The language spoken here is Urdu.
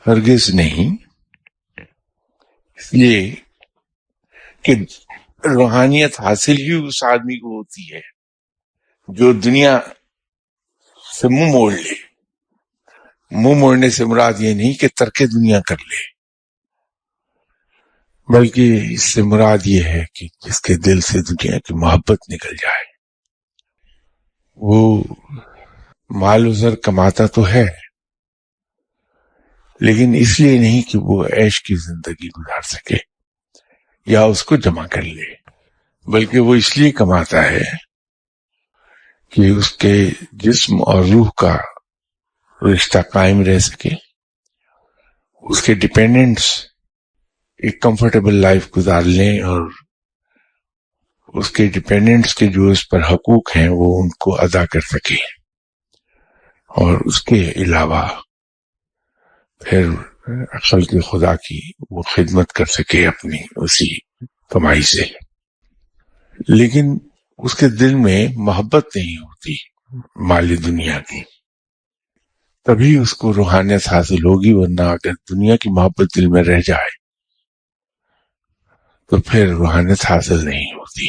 ہرگز نہیں، اس لیے کہ روحانیت حاصل ہی اس آدمی کو ہوتی ہے جو دنیا سے منہ موڑ لے. منہ موڑنے سے مراد یہ نہیں کہ ترک دنیا کر لے، بلکہ اس سے مراد یہ ہے کہ جس کے دل سے دنیا کی محبت نکل جائے. وہ مال و زر کماتا تو ہے، لیکن اس لیے نہیں کہ وہ عیش کی زندگی گزار سکے یا اس کو جمع کر لے، بلکہ وہ اس لیے کماتا ہے کہ اس کے جسم اور روح کا رشتہ قائم رہ سکے، اس کے ڈیپینڈنٹس ایک کمفرٹیبل لائف گزار لیں، اور اس کے ڈیپینڈنٹس کے جو اس پر حقوق ہیں وہ ان کو ادا کر سکے، اور اس کے علاوہ پھر خلق خدا کی وہ خدمت کر سکے اپنی اسی کمائی سے. لیکن اس کے دل میں محبت نہیں ہوتی مالی دنیا کی، تبھی اس کو روحانیت حاصل ہوگی. ورنہ اگر دنیا کی محبت دل میں رہ جائے تو پھر روحانیت حاصل نہیں ہوتی.